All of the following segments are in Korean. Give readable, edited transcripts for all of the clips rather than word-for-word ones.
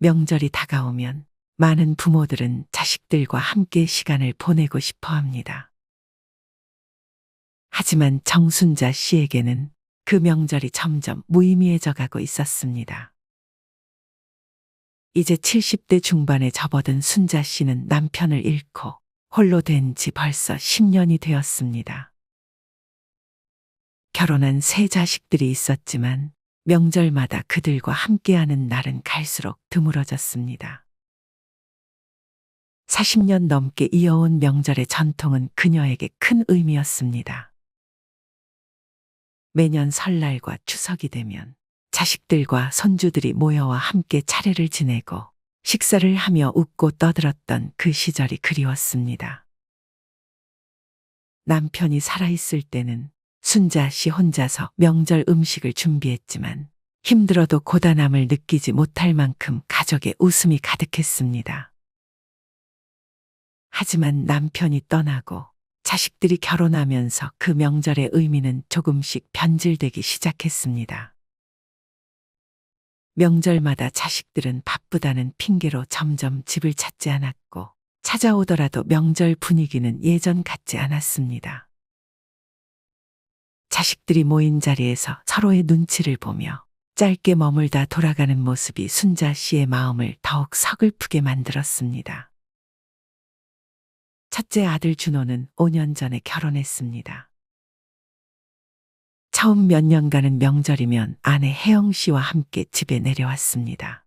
명절이 다가오면 많은 부모들은 자식들과 함께 시간을 보내고 싶어 합니다. 하지만 정순자 씨에게는 그 명절이 점점 무의미해져 가고 있었습니다. 이제 70대 중반에 접어든 순자 씨는 남편을 잃고 홀로 된 지 벌써 10년이 되었습니다. 결혼한 세 자식들이 있었지만 명절마다 그들과 함께하는 날은 갈수록 드물어졌습니다. 40년 넘게 이어온 명절의 전통은 그녀에게 큰 의미였습니다. 매년 설날과 추석이 되면 자식들과 손주들이 모여와 함께 차례를 지내고 식사를 하며 웃고 떠들었던 그 시절이 그리웠습니다. 남편이 살아있을 때는 순자 씨 혼자서 명절 음식을 준비했지만 힘들어도 고단함을 느끼지 못할 만큼 가족의 웃음이 가득했습니다. 하지만 남편이 떠나고 자식들이 결혼하면서 그 명절의 의미는 조금씩 변질되기 시작했습니다. 명절마다 자식들은 바쁘다는 핑계로 점점 집을 찾지 않았고 찾아오더라도 명절 분위기는 예전 같지 않았습니다. 자식들이 모인 자리에서 서로의 눈치를 보며 짧게 머물다 돌아가는 모습이 순자 씨의 마음을 더욱 서글프게 만들었습니다. 첫째 아들 준호는 5년 전에 결혼했습니다. 처음 몇 년간은 명절이면 아내 혜영 씨와 함께 집에 내려왔습니다.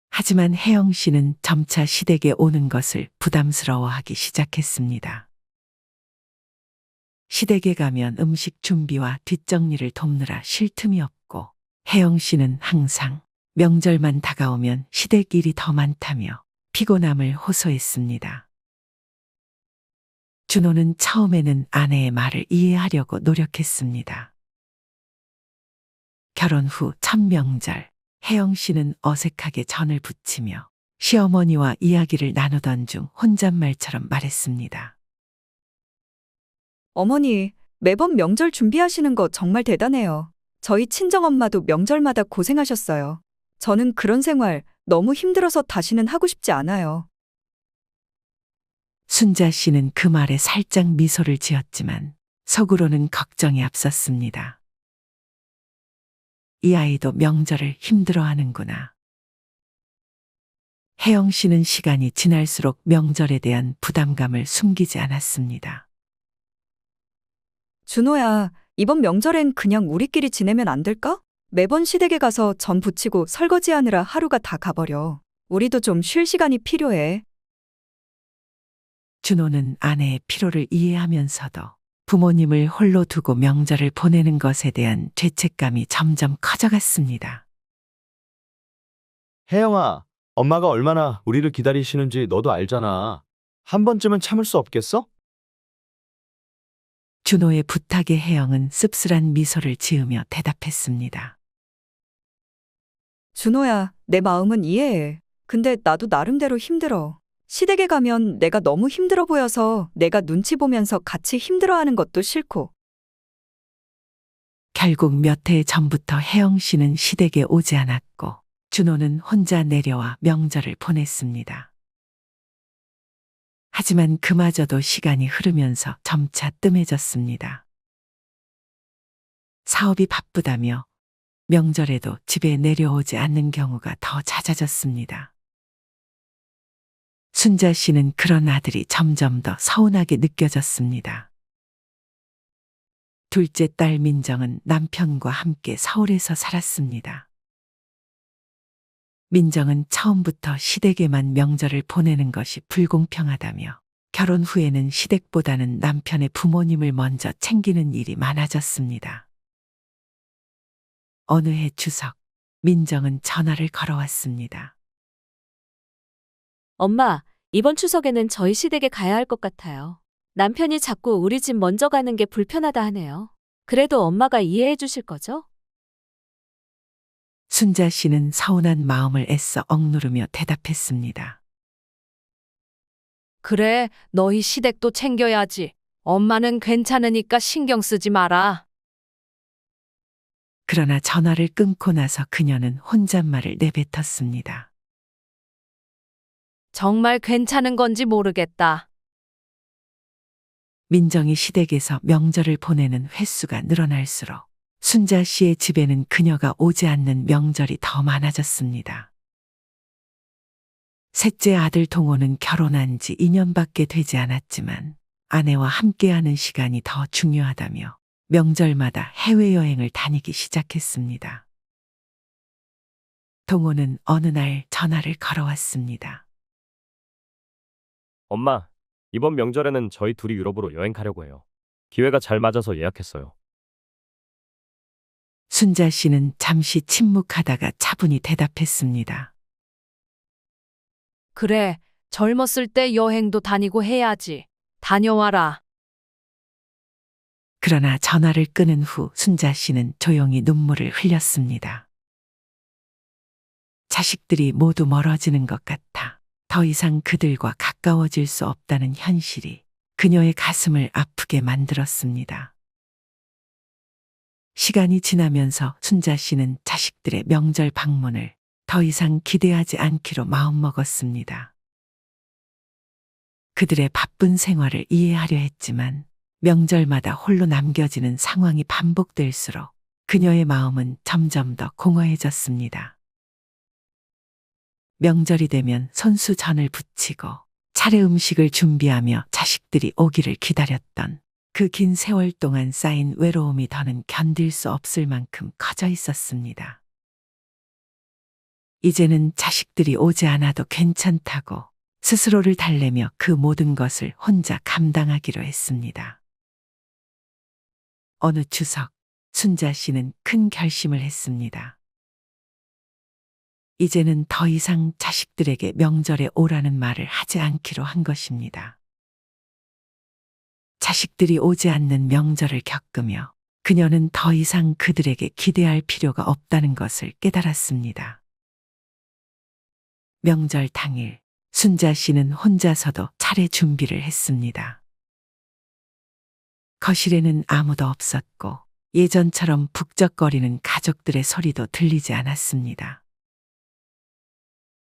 하지만 혜영 씨는 점차 시댁에 오는 것을 부담스러워하기 시작했습니다. 시댁에 가면 음식 준비와 뒷정리를 돕느라 쉴 틈이 없고 혜영 씨는 항상 명절만 다가오면 시댁 일이 더 많다며 피곤함을 호소했습니다. 준호는 처음에는 아내의 말을 이해하려고 노력했습니다. 결혼 후 첫 명절, 혜영 씨는 어색하게 전을 부치며 시어머니와 이야기를 나누던 중 혼잣말처럼 말했습니다. 어머니, 매번 명절 준비하시는 거 정말 대단해요. 저희 친정엄마도 명절마다 고생하셨어요. 저는 그런 생활 너무 힘들어서 다시는 하고 싶지 않아요. 순자 씨는 그 말에 살짝 미소를 지었지만 속으로는 걱정이 앞섰습니다. 이 아이도 명절을 힘들어하는구나. 혜영 씨는 시간이 지날수록 명절에 대한 부담감을 숨기지 않았습니다. 준호야, 이번 명절엔 그냥 우리끼리 지내면 안 될까? 매번 시댁에 가서 전 부치고 설거지하느라 하루가 다 가버려. 우리도 좀 쉴 시간이 필요해. 준호는 아내의 피로를 이해하면서도 부모님을 홀로 두고 명절을 보내는 것에 대한 죄책감이 점점 커져갔습니다. 혜영아, 엄마가 얼마나 우리를 기다리시는지 너도 알잖아. 한 번쯤은 참을 수 없겠어? 준호의 부탁에 혜영은 씁쓸한 미소를 지으며 대답했습니다. 준호야, 내 마음은 이해해. 근데 나도 나름대로 힘들어. 시댁에 가면 내가 너무 힘들어 보여서 내가 눈치 보면서 같이 힘들어하는 것도 싫고. 결국 몇 해 전부터 혜영 씨는 시댁에 오지 않았고 준호는 혼자 내려와 명절을 보냈습니다. 하지만 그마저도 시간이 흐르면서 점차 뜸해졌습니다. 사업이 바쁘다며 명절에도 집에 내려오지 않는 경우가 더 잦아졌습니다. 순자 씨는 그런 아들이 점점 더 서운하게 느껴졌습니다. 둘째 딸 민정은 남편과 함께 서울에서 살았습니다. 민정은 처음부터 시댁에만 명절을 보내는 것이 불공평하다며 결혼 후에는 시댁보다는 남편의 부모님을 먼저 챙기는 일이 많아졌습니다. 어느 해 추석, 민정은 전화를 걸어왔습니다. 엄마, 이번 추석에는 저희 시댁에 가야 할 것 같아요. 남편이 자꾸 우리 집 먼저 가는 게 불편하다 하네요. 그래도 엄마가 이해해 주실 거죠? 순자 씨는 서운한 마음을 애써 억누르며 대답했습니다. 그래, 너희 시댁도 챙겨야지. 엄마는 괜찮으니까 신경 쓰지 마라. 그러나 전화를 끊고 나서 그녀는 혼잣말을 내뱉었습니다. 정말 괜찮은 건지 모르겠다. 민정이 시댁에서 명절을 보내는 횟수가 늘어날수록 순자 씨의 집에는 그녀가 오지 않는 명절이 더 많아졌습니다. 셋째 아들 동호는 결혼한 지 2년밖에 되지 않았지만 아내와 함께하는 시간이 더 중요하다며 명절마다 해외여행을 다니기 시작했습니다. 동호는 어느 날 전화를 걸어왔습니다. 엄마, 이번 명절에는 저희 둘이 유럽으로 여행 가려고 해요. 기회가 잘 맞아서 예약했어요. 순자 씨는 잠시 침묵하다가 차분히 대답했습니다. 그래, 젊었을 때 여행도 다니고 해야지. 다녀와라. 그러나 전화를 끊은 후 순자 씨는 조용히 눈물을 흘렸습니다. 자식들이 모두 멀어지는 것 같아 더 이상 그들과 가까워질 수 없다는 현실이 그녀의 가슴을 아프게 만들었습니다. 시간이 지나면서 순자 씨는 자식들의 명절 방문을 더 이상 기대하지 않기로 마음먹었습니다. 그들의 바쁜 생활을 이해하려 했지만 명절마다 홀로 남겨지는 상황이 반복될수록 그녀의 마음은 점점 더 공허해졌습니다. 명절이 되면 손수전을 부치고 차례 음식을 준비하며 자식들이 오기를 기다렸던 그 긴 세월 동안 쌓인 외로움이 더는 견딜 수 없을 만큼 커져 있었습니다. 이제는 자식들이 오지 않아도 괜찮다고 스스로를 달래며 그 모든 것을 혼자 감당하기로 했습니다. 어느 추석, 순자 씨는 큰 결심을 했습니다. 이제는 더 이상 자식들에게 명절에 오라는 말을 하지 않기로 한 것입니다. 자식들이 오지 않는 명절을 겪으며 그녀는 더 이상 그들에게 기대할 필요가 없다는 것을 깨달았습니다. 명절 당일, 순자 씨는 혼자서도 차례 준비를 했습니다. 거실에는 아무도 없었고 예전처럼 북적거리는 가족들의 소리도 들리지 않았습니다.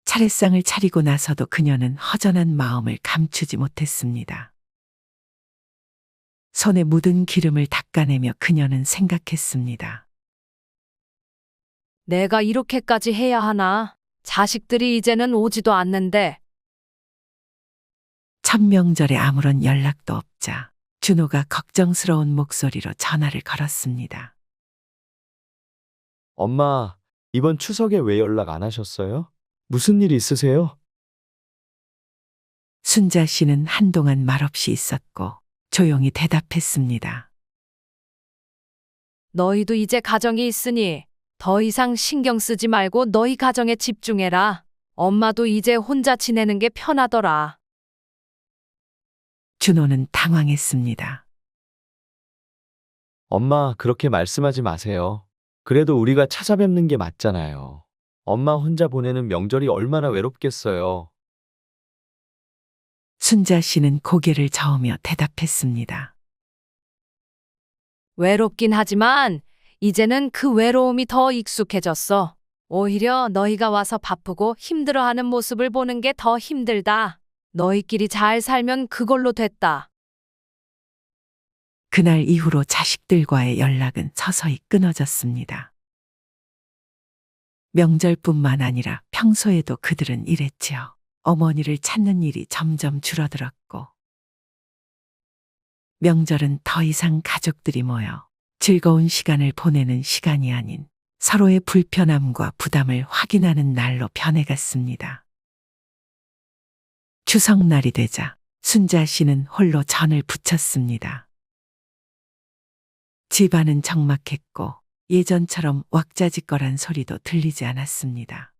차례상을 차리고 나서도 그녀는 허전한 마음을 감추지 못했습니다. 손에 묻은 기름을 닦아내며 그녀는 생각했습니다. 내가 이렇게까지 해야 하나? 자식들이 이제는 오지도 않는데. 첫 명절에 아무런 연락도 없자 준호가 걱정스러운 목소리로 전화를 걸었습니다. 엄마, 이번 추석에 왜 연락 안 하셨어요? 무슨 일 있으세요? 순자 씨는 한동안 말없이 있었고 조용히 대답했습니다. 너희도 이제 가정이 있으니 더 이상 신경 쓰지 말고 너희 가정에 집중해라. 엄마도 이제 혼자 지내는 게 편하더라. 준호는 당황했습니다. 엄마, 그렇게 말씀하지 마세요. 그래도 우리가 찾아뵙는 게 맞잖아요. 엄마 혼자 보내는 명절이 얼마나 외롭겠어요. 순자 씨는 고개를 저으며 대답했습니다. 외롭긴 하지만 이제는 그 외로움이 더 익숙해졌어. 오히려 너희가 와서 바쁘고 힘들어하는 모습을 보는 게 더 힘들다. 너희끼리 잘 살면 그걸로 됐다. 그날 이후로 자식들과의 연락은 서서히 끊어졌습니다. 명절뿐만 아니라 평소에도 그들은 이랬지요. 어머니를 찾는 일이 점점 줄어들었고 명절은 더 이상 가족들이 모여 즐거운 시간을 보내는 시간이 아닌 서로의 불편함과 부담을 확인하는 날로 변해갔습니다. 추석날이 되자 순자 씨는 홀로 전을 부쳤습니다. 집안은 적막했고 예전처럼 왁자지껄한 소리도 들리지 않았습니다.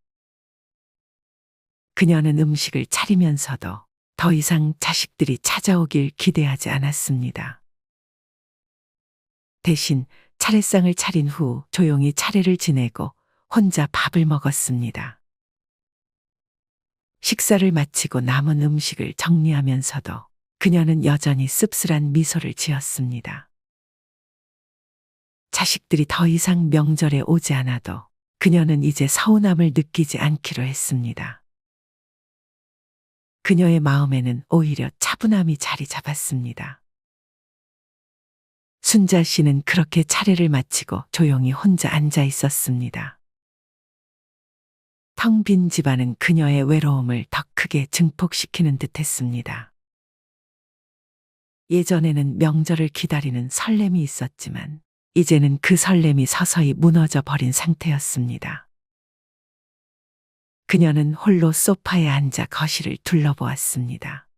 그녀는 음식을 차리면서도 더 이상 자식들이 찾아오길 기대하지 않았습니다. 대신 차례상을 차린 후 조용히 차례를 지내고 혼자 밥을 먹었습니다. 식사를 마치고 남은 음식을 정리하면서도 그녀는 여전히 씁쓸한 미소를 지었습니다. 자식들이 더 이상 명절에 오지 않아도 그녀는 이제 서운함을 느끼지 않기로 했습니다. 그녀의 마음에는 오히려 차분함이 자리 잡았습니다. 순자 씨는 그렇게 차례를 마치고 조용히 혼자 앉아 있었습니다. 텅 빈 집안은 그녀의 외로움을 더 크게 증폭시키는 듯 했습니다. 예전에는 명절을 기다리는 설렘이 있었지만 이제는 그 설렘이 서서히 무너져 버린 상태였습니다. 그녀는 홀로 소파에 앉아 거실을 둘러보았습니다.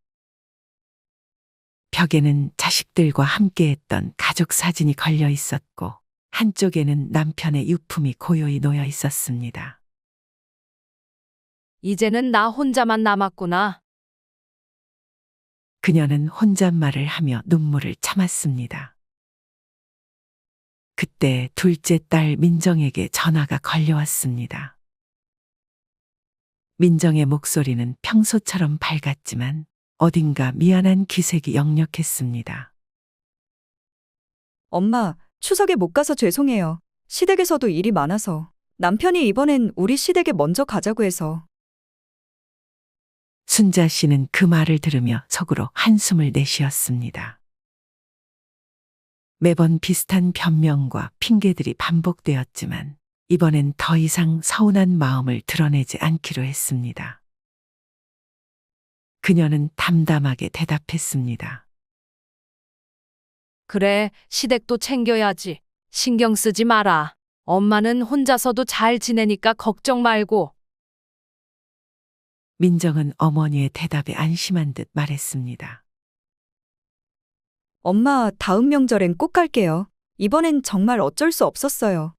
벽에는 자식들과 함께했던 가족 사진이 걸려 있었고 한쪽에는 남편의 유품이 고요히 놓여 있었습니다. 이제는 나 혼자만 남았구나. 그녀는 혼잣말을 하며 눈물을 참았습니다. 그때 둘째 딸 민정에게 전화가 걸려왔습니다. 민정의 목소리는 평소처럼 밝았지만 어딘가 미안한 기색이 역력했습니다. 엄마, 추석에 못 가서 죄송해요. 시댁에서도 일이 많아서. 남편이 이번엔 우리 시댁에 먼저 가자고 해서. 순자 씨는 그 말을 들으며 속으로 한숨을 내쉬었습니다. 매번 비슷한 변명과 핑계들이 반복되었지만 이번엔 더 이상 서운한 마음을 드러내지 않기로 했습니다. 그녀는 담담하게 대답했습니다. 그래, 시댁도 챙겨야지. 신경 쓰지 마라. 엄마는 혼자서도 잘 지내니까 걱정 말고. 민정은 어머니의 대답에 안심한 듯 말했습니다. 엄마, 다음 명절엔 꼭 갈게요. 이번엔 정말 어쩔 수 없었어요.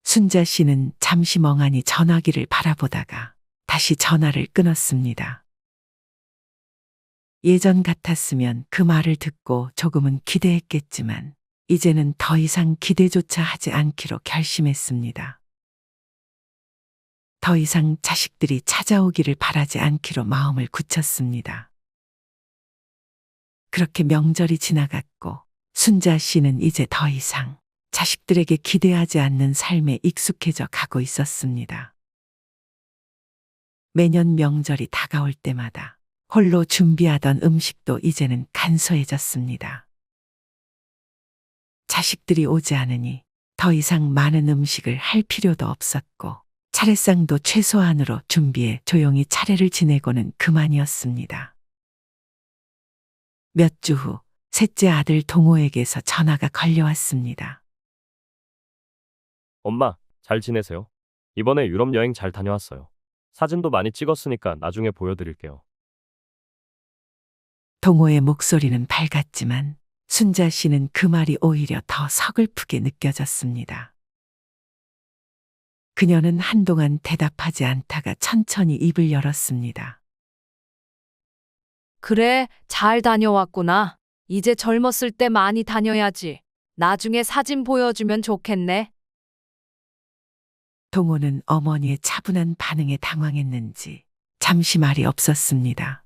순자 씨는 잠시 멍하니 전화기를 바라보다가 다시 전화를 끊었습니다. 예전 같았으면 그 말을 듣고 조금은 기대했겠지만 이제는 더 이상 기대조차 하지 않기로 결심했습니다. 더 이상 자식들이 찾아오기를 바라지 않기로 마음을 굳혔습니다. 그렇게 명절이 지나갔고 순자 씨는 이제 더 이상 자식들에게 기대하지 않는 삶에 익숙해져 가고 있었습니다. 매년 명절이 다가올 때마다 홀로 준비하던 음식도 이제는 간소해졌습니다. 자식들이 오지 않으니 더 이상 많은 음식을 할 필요도 없었고 차례상도 최소한으로 준비해 조용히 차례를 지내고는 그만이었습니다. 몇 주 후 셋째 아들 동호에게서 전화가 걸려왔습니다. 엄마, 잘 지내세요? 이번에 유럽 여행 잘 다녀왔어요. 사진도 많이 찍었으니까 나중에 보여드릴게요. 동호의 목소리는 밝았지만 순자 씨는 그 말이 오히려 더 서글프게 느껴졌습니다. 그녀는 한동안 대답하지 않다가 천천히 입을 열었습니다. 그래, 잘 다녀왔구나. 이제 젊었을 때 많이 다녀야지. 나중에 사진 보여주면 좋겠네. 동호는 어머니의 차분한 반응에 당황했는지 잠시 말이 없었습니다.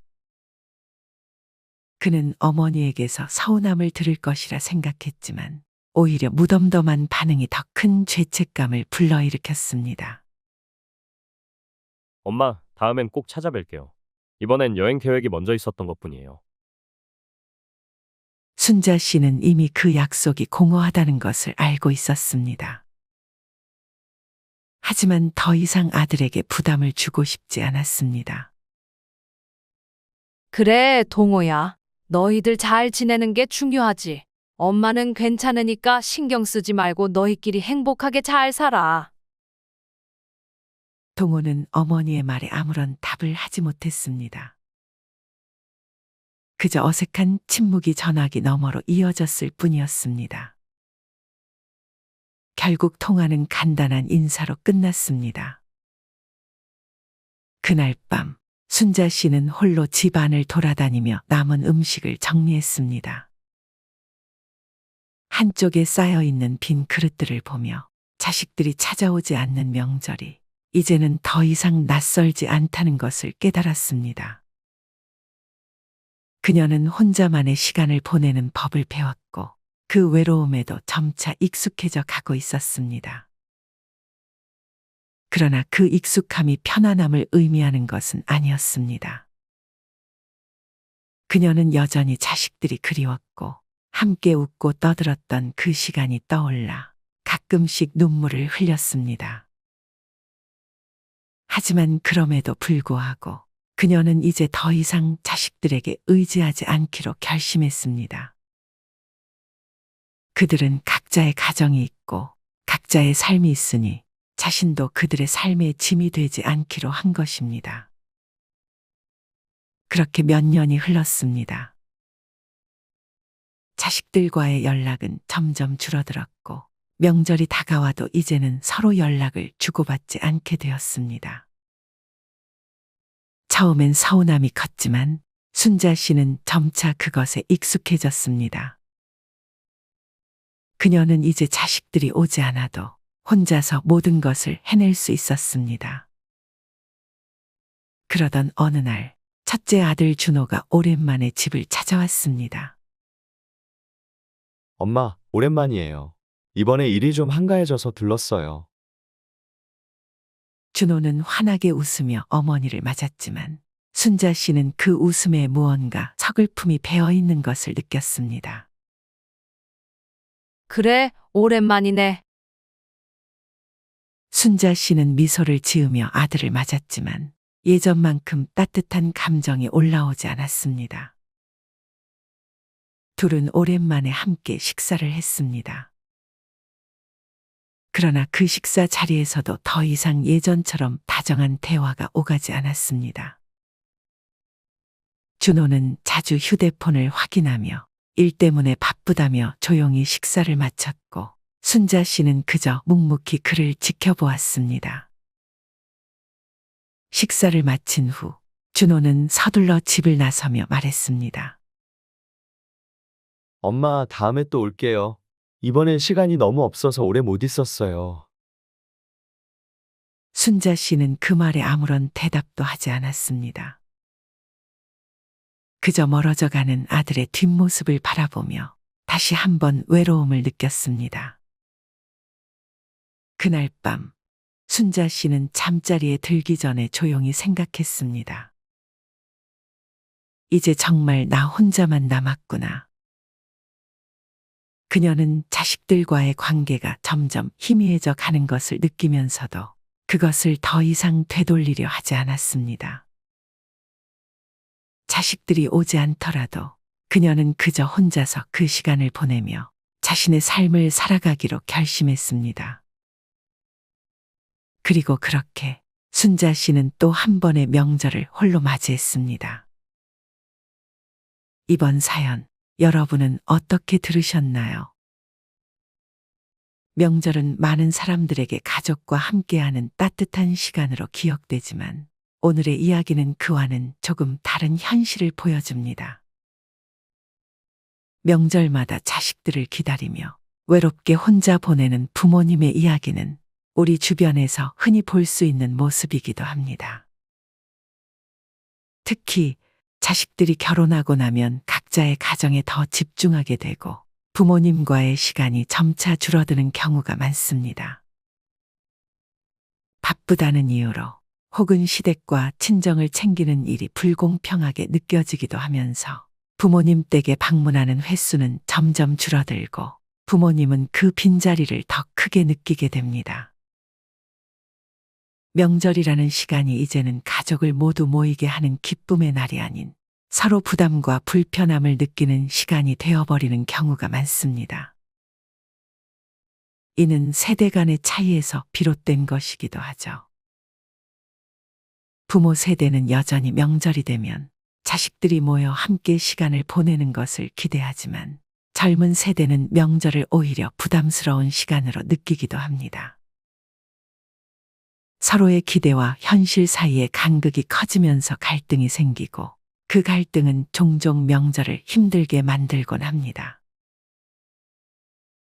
그는 어머니에게서 서운함을 들을 것이라 생각했지만 오히려 무덤덤한 반응이 더 큰 죄책감을 불러일으켰습니다. 엄마, 다음엔 꼭 찾아뵐게요. 이번엔 여행 계획이 먼저 있었던 것뿐이에요. 순자 씨는 이미 그 약속이 공허하다는 것을 알고 있었습니다. 하지만 더 이상 아들에게 부담을 주고 싶지 않았습니다. 그래, 동호야. 너희들 잘 지내는 게 중요하지. 엄마는 괜찮으니까 신경 쓰지 말고 너희끼리 행복하게 잘 살아. 동호는 어머니의 말에 아무런 답을 하지 못했습니다. 그저 어색한 침묵이 전화기 너머로 이어졌을 뿐이었습니다. 결국 통화는 간단한 인사로 끝났습니다. 그날 밤 순자 씨는 홀로 집안을 돌아다니며 남은 음식을 정리했습니다. 한쪽에 쌓여있는 빈 그릇들을 보며 자식들이 찾아오지 않는 명절이 이제는 더 이상 낯설지 않다는 것을 깨달았습니다. 그녀는 혼자만의 시간을 보내는 법을 배웠고 그 외로움에도 점차 익숙해져 가고 있었습니다. 그러나 그 익숙함이 편안함을 의미하는 것은 아니었습니다. 그녀는 여전히 자식들이 그리웠고 함께 웃고 떠들었던 그 시간이 떠올라 가끔씩 눈물을 흘렸습니다. 하지만 그럼에도 불구하고 그녀는 이제 더 이상 자식들에게 의지하지 않기로 결심했습니다. 그들은 각자의 가정이 있고 각자의 삶이 있으니 자신도 그들의 삶의 짐이 되지 않기로 한 것입니다. 그렇게 몇 년이 흘렀습니다. 자식들과의 연락은 점점 줄어들었고 명절이 다가와도 이제는 서로 연락을 주고받지 않게 되었습니다. 처음엔 서운함이 컸지만 순자 씨는 점차 그것에 익숙해졌습니다. 그녀는 이제 자식들이 오지 않아도 혼자서 모든 것을 해낼 수 있었습니다. 그러던 어느 날 첫째 아들 준호가 오랜만에 집을 찾아왔습니다. 엄마, 오랜만이에요. 이번에 일이 좀 한가해져서 들렀어요. 준호는 환하게 웃으며 어머니를 맞았지만 순자 씨는 그 웃음에 무언가 서글픔이 배어 있는 것을 느꼈습니다. 그래, 오랜만이네. 순자 씨는 미소를 지으며 아들을 맞았지만 예전만큼 따뜻한 감정이 올라오지 않았습니다. 둘은 오랜만에 함께 식사를 했습니다. 그러나 그 식사 자리에서도 더 이상 예전처럼 다정한 대화가 오가지 않았습니다. 준호는 자주 휴대폰을 확인하며 일 때문에 바쁘다며 조용히 식사를 마쳤고 순자 씨는 그저 묵묵히 그를 지켜보았습니다. 식사를 마친 후 준호는 서둘러 집을 나서며 말했습니다. 엄마, 다음에 또 올게요. 이번엔 시간이 너무 없어서 오래 못 있었어요. 순자 씨는 그 말에 아무런 대답도 하지 않았습니다. 그저 멀어져 가는 아들의 뒷모습을 바라보며 다시 한번 외로움을 느꼈습니다. 그날 밤 순자 씨는 잠자리에 들기 전에 조용히 생각했습니다. 이제 정말 나 혼자만 남았구나. 그녀는 자식들과의 관계가 점점 희미해져 가는 것을 느끼면서도 그것을 더 이상 되돌리려 하지 않았습니다. 자식들이 오지 않더라도 그녀는 그저 혼자서 그 시간을 보내며 자신의 삶을 살아가기로 결심했습니다. 그리고 그렇게 순자 씨는 또 한 번의 명절을 홀로 맞이했습니다. 이번 사연 여러분은 어떻게 들으셨나요? 명절은 많은 사람들에게 가족과 함께하는 따뜻한 시간으로 기억되지만 오늘의 이야기는 그와는 조금 다른 현실을 보여줍니다. 명절마다 자식들을 기다리며 외롭게 혼자 보내는 부모님의 이야기는 우리 주변에서 흔히 볼 수 있는 모습이기도 합니다. 특히 자식들이 결혼하고 나면 각자의 가정에 더 집중하게 되고 부모님과의 시간이 점차 줄어드는 경우가 많습니다. 바쁘다는 이유로 혹은 시댁과 친정을 챙기는 일이 불공평하게 느껴지기도 하면서 부모님 댁에 방문하는 횟수는 점점 줄어들고 부모님은 그 빈자리를 더 크게 느끼게 됩니다. 명절이라는 시간이 이제는 가족을 모두 모이게 하는 기쁨의 날이 아닌 서로 부담과 불편함을 느끼는 시간이 되어버리는 경우가 많습니다. 이는 세대 간의 차이에서 비롯된 것이기도 하죠. 부모 세대는 여전히 명절이 되면 자식들이 모여 함께 시간을 보내는 것을 기대하지만 젊은 세대는 명절을 오히려 부담스러운 시간으로 느끼기도 합니다. 서로의 기대와 현실 사이의 간극이 커지면서 갈등이 생기고 그 갈등은 종종 명절을 힘들게 만들곤 합니다.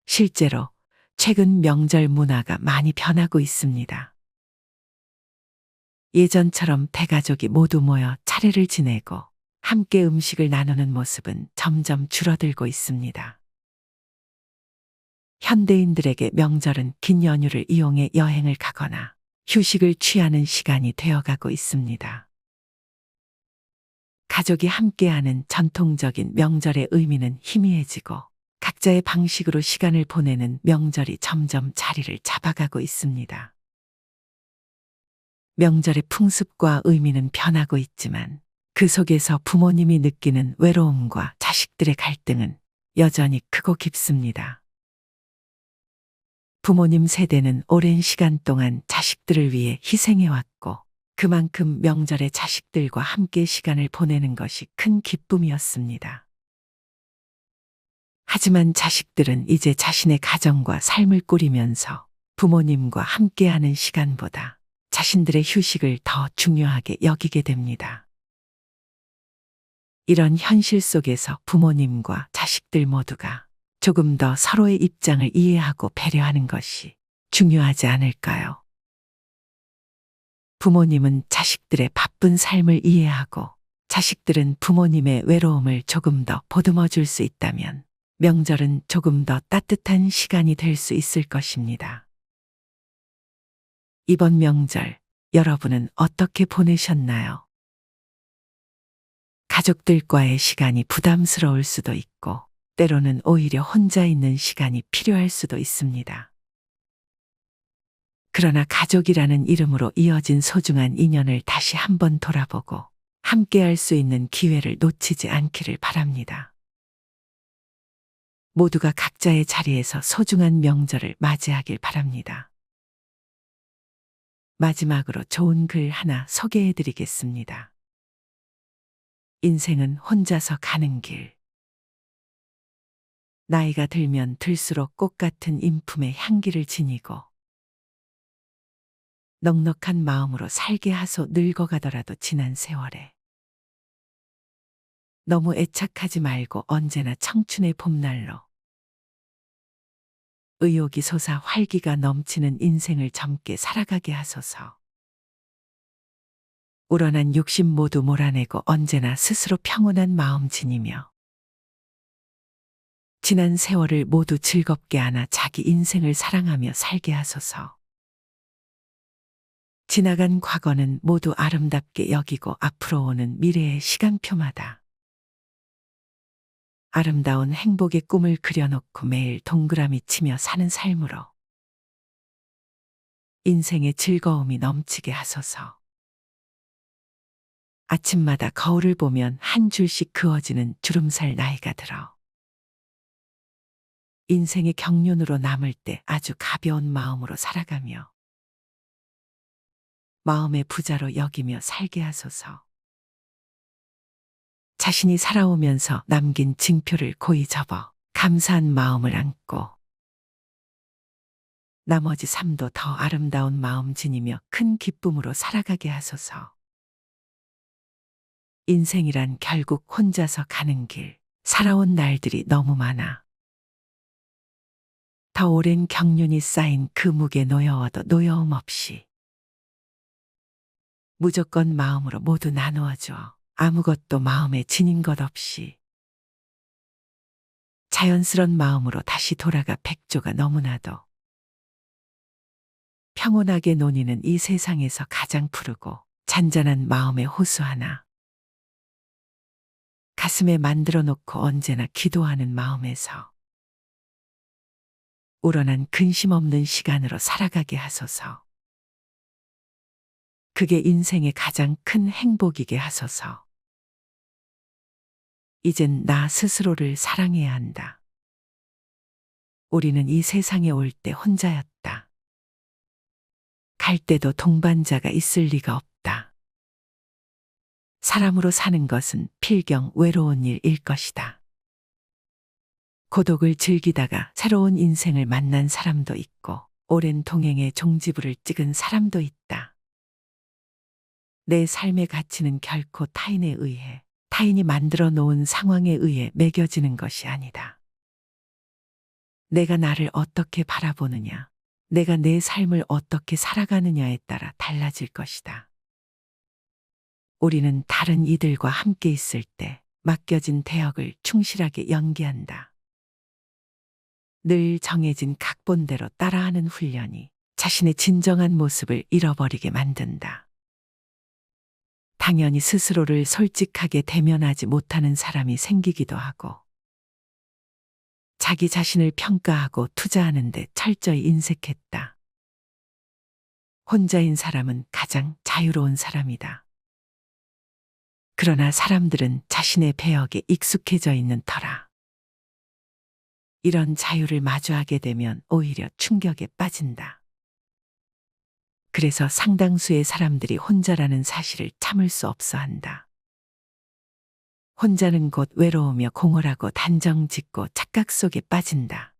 실제로 최근 명절 문화가 많이 변하고 있습니다. 예전처럼 대가족이 모두 모여 차례를 지내고 함께 음식을 나누는 모습은 점점 줄어들고 있습니다. 현대인들에게 명절은 긴 연휴를 이용해 여행을 가거나 휴식을 취하는 시간이 되어가고 있습니다. 가족이 함께하는 전통적인 명절의 의미는 희미해지고 각자의 방식으로 시간을 보내는 명절이 점점 자리를 잡아가고 있습니다. 명절의 풍습과 의미는 변하고 있지만 그 속에서 부모님이 느끼는 외로움과 자식들의 갈등은 여전히 크고 깊습니다. 부모님 세대는 오랜 시간 동안 자식들을 위해 희생해왔고 그만큼 명절에 자식들과 함께 시간을 보내는 것이 큰 기쁨이었습니다. 하지만 자식들은 이제 자신의 가정과 삶을 꾸리면서 부모님과 함께하는 시간보다 자신들의 휴식을 더 중요하게 여기게 됩니다. 이런 현실 속에서 부모님과 자식들 모두가 조금 더 서로의 입장을 이해하고 배려하는 것이 중요하지 않을까요? 부모님은 자식들의 바쁜 삶을 이해하고 자식들은 부모님의 외로움을 조금 더 보듬어 줄 수 있다면 명절은 조금 더 따뜻한 시간이 될 수 있을 것입니다. 이번 명절 여러분은 어떻게 보내셨나요? 가족들과의 시간이 부담스러울 수도 있고 때로는 오히려 혼자 있는 시간이 필요할 수도 있습니다. 그러나 가족이라는 이름으로 이어진 소중한 인연을 다시 한번 돌아보고 함께할 수 있는 기회를 놓치지 않기를 바랍니다. 모두가 각자의 자리에서 소중한 명절을 맞이하길 바랍니다. 마지막으로 좋은 글 하나 소개해 드리겠습니다. 인생은 혼자서 가는 길. 나이가 들면 들수록 꽃 같은 인품의 향기를 지니고 넉넉한 마음으로 살게 하소 늙어가더라도 지난 세월에. 너무 애착하지 말고 언제나 청춘의 봄날로 의욕이 솟아 활기가 넘치는 인생을 젊게 살아가게 하소서. 우러난 욕심 모두 몰아내고 언제나 스스로 평온한 마음 지니며 지난 세월을 모두 즐겁게 안아 자기 인생을 사랑하며 살게 하소서. 지나간 과거는 모두 아름답게 여기고 앞으로 오는 미래의 시간표마다 아름다운 행복의 꿈을 그려놓고 매일 동그라미 치며 사는 삶으로 인생의 즐거움이 넘치게 하소서. 아침마다 거울을 보면 한 줄씩 그어지는 주름살 나이가 들어 인생의 경륜으로 남을 때 아주 가벼운 마음으로 살아가며 마음의 부자로 여기며 살게 하소서. 자신이 살아오면서 남긴 징표를 고이 접어 감사한 마음을 안고 나머지 삶도 더 아름다운 마음 지니며 큰 기쁨으로 살아가게 하소서. 인생이란 결국 혼자서 가는 길, 살아온 날들이 너무 많아. 더 오랜 경륜이 쌓인 그 무게 노여워도 노여움 없이 무조건 마음으로 모두 나누어줘. 아무것도 마음에 지닌 것 없이 자연스런 마음으로 다시 돌아가 백조가 너무나도 평온하게 논이는 이 세상에서 가장 푸르고 잔잔한 마음의 호수 하나 가슴에 만들어 놓고 언제나 기도하는 마음에서 우러난 근심 없는 시간으로 살아가게 하소서. 그게 인생의 가장 큰 행복이게 하소서. 이젠 나 스스로를 사랑해야 한다. 우리는 이 세상에 올 때 혼자였다. 갈 때도 동반자가 있을 리가 없다. 사람으로 사는 것은 필경 외로운 일일 것이다. 고독을 즐기다가 새로운 인생을 만난 사람도 있고 오랜 동행의 종지부를 찍은 사람도 있다. 내 삶의 가치는 결코 타인에 의해 타인이 만들어 놓은 상황에 의해 매겨지는 것이 아니다. 내가 나를 어떻게 바라보느냐, 내가 내 삶을 어떻게 살아가느냐에 따라 달라질 것이다. 우리는 다른 이들과 함께 있을 때 맡겨진 대역을 충실하게 연기한다. 늘 정해진 각본대로 따라하는 훈련이 자신의 진정한 모습을 잃어버리게 만든다. 당연히 스스로를 솔직하게 대면하지 못하는 사람이 생기기도 하고, 자기 자신을 평가하고 투자하는 데 철저히 인색했다. 혼자인 사람은 가장 자유로운 사람이다. 그러나 사람들은 자신의 배역에 익숙해져 있는 터라 이런 자유를 마주하게 되면 오히려 충격에 빠진다. 그래서 상당수의 사람들이 혼자라는 사실을 참을 수 없어 한다. 혼자는 곧 외로우며 공허하고 단정짓고 착각 속에 빠진다.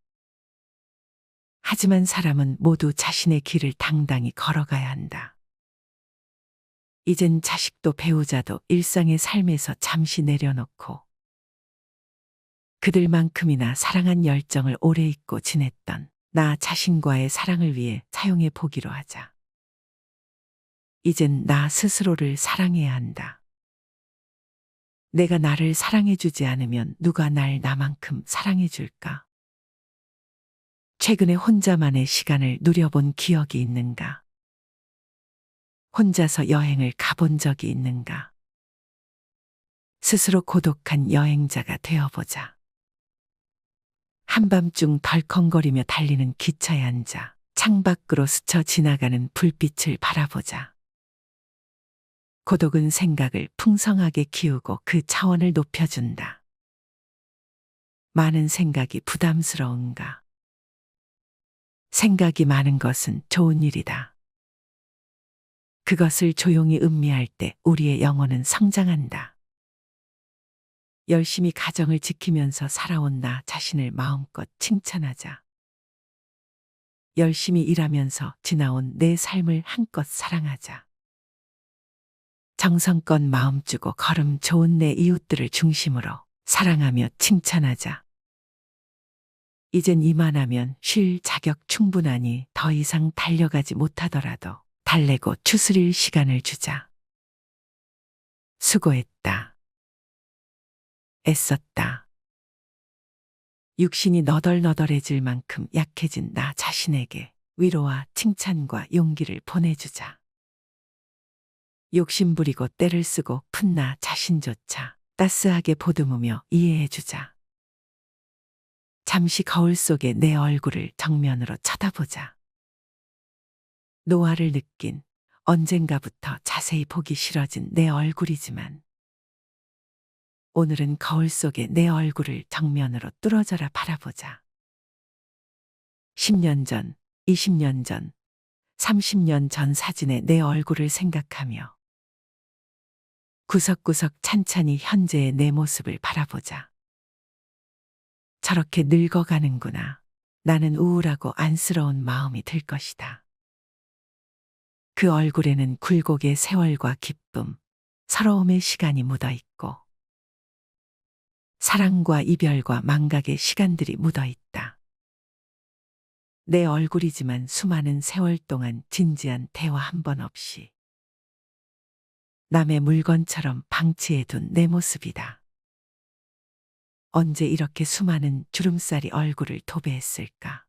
하지만 사람은 모두 자신의 길을 당당히 걸어가야 한다. 이젠 자식도 배우자도 일상의 삶에서 잠시 내려놓고 그들만큼이나 사랑한 열정을 오래 잊고 지냈던 나 자신과의 사랑을 위해 사용해 보기로 하자. 이젠 나 스스로를 사랑해야 한다. 내가 나를 사랑해주지 않으면 누가 날 나만큼 사랑해줄까? 최근에 혼자만의 시간을 누려본 기억이 있는가? 혼자서 여행을 가본 적이 있는가? 스스로 고독한 여행자가 되어보자. 한밤중 덜컹거리며 달리는 기차에 앉아 창밖으로 스쳐 지나가는 불빛을 바라보자. 고독은 생각을 풍성하게 키우고 그 차원을 높여준다. 많은 생각이 부담스러운가? 생각이 많은 것은 좋은 일이다. 그것을 조용히 음미할 때 우리의 영혼은 성장한다. 열심히 가정을 지키면서 살아온 나 자신을 마음껏 칭찬하자. 열심히 일하면서 지나온 내 삶을 한껏 사랑하자. 정성껏 마음 주고 걸음 좋은 내 이웃들을 중심으로 사랑하며 칭찬하자. 이젠 이만하면 쉴 자격 충분하니 더 이상 달려가지 못하더라도 달래고 추스릴 시간을 주자. 수고했다. 애썼다. 육신이 너덜너덜해질 만큼 약해진 나 자신에게 위로와 칭찬과 용기를 보내주자. 욕심부리고 때를 쓰고 푼 나 자신조차 따스하게 보듬으며 이해해주자. 잠시 거울 속에 내 얼굴을 정면으로 쳐다보자. 노화를 느낀 언젠가부터 자세히 보기 싫어진 내 얼굴이지만 오늘은 거울 속에 내 얼굴을 정면으로 뚫어져라 바라보자. 10년 전, 20년 전, 30년 전 사진의 내 얼굴을 생각하며 구석구석 찬찬히 현재의 내 모습을 바라보자. 저렇게 늙어가는구나. 나는 우울하고 안쓰러운 마음이 들 것이다. 그 얼굴에는 굴곡의 세월과 기쁨, 서러움의 시간이 묻어 있고 사랑과 이별과 망각의 시간들이 묻어 있다. 내 얼굴이지만 수많은 세월 동안 진지한 대화 한 번 없이 남의 물건처럼 방치해둔 내 모습이다. 언제 이렇게 수많은 주름살이 얼굴을 도배했을까?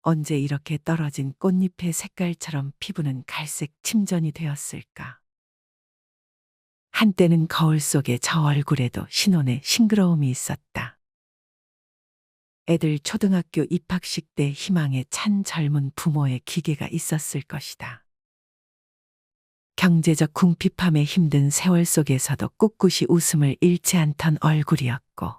언제 이렇게 떨어진 꽃잎의 색깔처럼 피부는 갈색 침전이 되었을까? 한때는 거울 속에 저 얼굴에도 신혼의 싱그러움이 있었다. 애들 초등학교 입학식 때 희망에 찬 젊은 부모의 기계가 있었을 것이다. 경제적 궁핍함에 힘든 세월 속에서도 꿋꿋이 웃음을 잃지 않던 얼굴이었고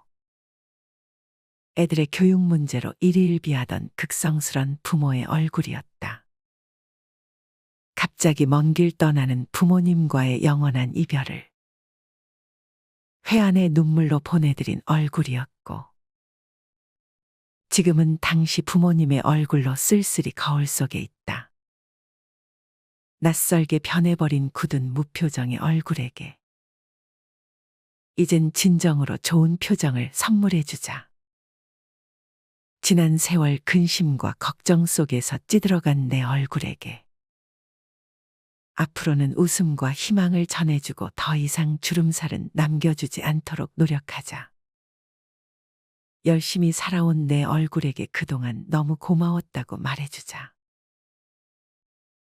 애들의 교육 문제로 일희일비하던 극성스런 부모의 얼굴이었다. 갑자기 먼 길 떠나는 부모님과의 영원한 이별을 회한의 눈물로 보내드린 얼굴이었고 지금은 당시 부모님의 얼굴로 쓸쓸히 거울 속에 있다. 낯설게 변해버린 굳은 무표정의 얼굴에게 이젠 진정으로 좋은 표정을 선물해주자. 지난 세월 근심과 걱정 속에서 찌들어간 내 얼굴에게 앞으로는 웃음과 희망을 전해주고 더 이상 주름살은 남겨주지 않도록 노력하자. 열심히 살아온 내 얼굴에게 그동안 너무 고마웠다고 말해주자.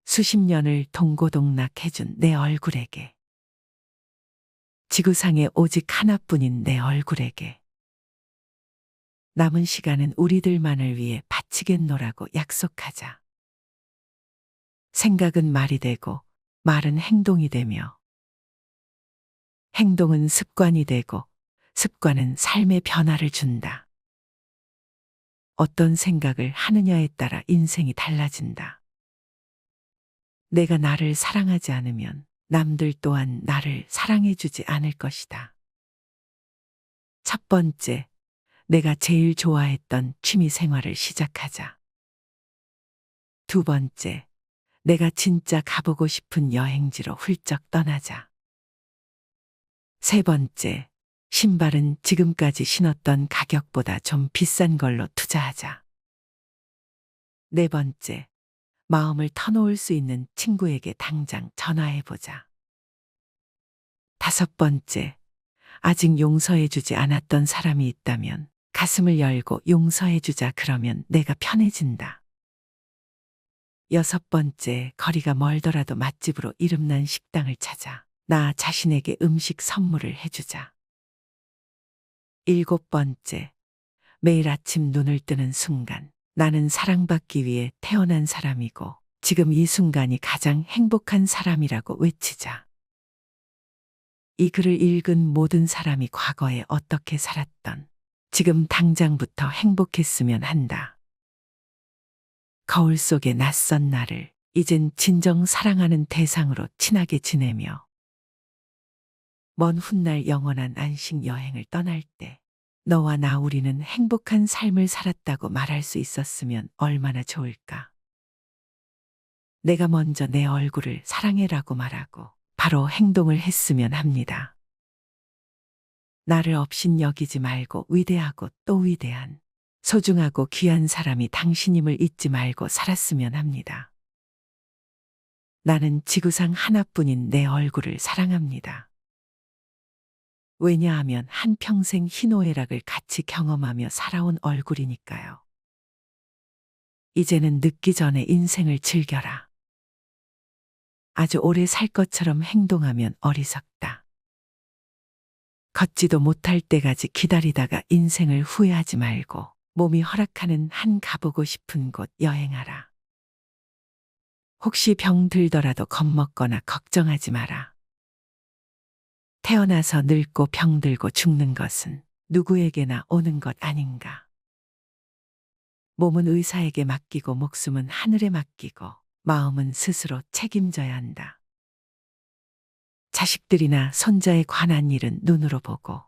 수십 년을 동고동락해준 내 얼굴에게. 지구상에 오직 하나뿐인 내 얼굴에게. 남은 시간은 우리들만을 위해 바치겠노라고 약속하자. 생각은 말이 되고 말은 행동이 되며 행동은 습관이 되고 습관은 삶의 변화를 준다. 어떤 생각을 하느냐에 따라 인생이 달라진다. 내가 나를 사랑하지 않으면 남들 또한 나를 사랑해주지 않을 것이다. 첫 번째, 내가 제일 좋아했던 취미 생활을 시작하자. 두 번째, 내가 진짜 가보고 싶은 여행지로 훌쩍 떠나자. 세 번째, 신발은 지금까지 신었던 가격보다 좀 비싼 걸로 투자하자. 네 번째, 마음을 터놓을 수 있는 친구에게 당장 전화해보자. 다섯 번째, 아직 용서해주지 않았던 사람이 있다면 가슴을 열고 용서해주자. 그러면 내가 편해진다. 여섯 번째, 거리가 멀더라도 맛집으로 이름난 식당을 찾아 나 자신에게 음식 선물을 해주자. 일곱 번째, 매일 아침 눈을 뜨는 순간 나는 사랑받기 위해 태어난 사람이고 지금 이 순간이 가장 행복한 사람이라고 외치자. 이 글을 읽은 모든 사람이 과거에 어떻게 살았던 지금 당장부터 행복했으면 한다. 거울 속의 낯선 나를 이젠 진정 사랑하는 대상으로 친하게 지내며 먼 훗날 영원한 안식 여행을 떠날 때 너와 나 우리는 행복한 삶을 살았다고 말할 수 있었으면 얼마나 좋을까. 내가 먼저 내 얼굴을 사랑해라고 말하고 바로 행동을 했으면 합니다. 나를 없인 여기지 말고 위대하고 또 위대한 소중하고 귀한 사람이 당신임을 잊지 말고 살았으면 합니다. 나는 지구상 하나뿐인 내 얼굴을 사랑합니다. 왜냐하면 한평생 희노애락을 같이 경험하며 살아온 얼굴이니까요. 이제는 늦기 전에 인생을 즐겨라. 아주 오래 살 것처럼 행동하면 어리석다. 걷지도 못할 때까지 기다리다가 인생을 후회하지 말고 몸이 허락하는 한 가보고 싶은 곳 여행하라. 혹시 병 들더라도 겁먹거나 걱정하지 마라. 태어나서 늙고 병들고 죽는 것은 누구에게나 오는 것 아닌가. 몸은 의사에게 맡기고 목숨은 하늘에 맡기고 마음은 스스로 책임져야 한다. 자식들이나 손자에 관한 일은 눈으로 보고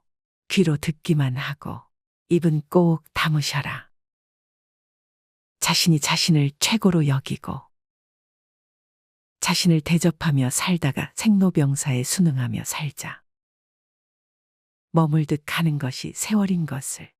귀로 듣기만 하고 입은 꼭 다무셔라. 자신이 자신을 최고로 여기고 자신을 대접하며 살다가 생로병사에 순응하며 살자. 머물듯 가는 것이 세월인 것을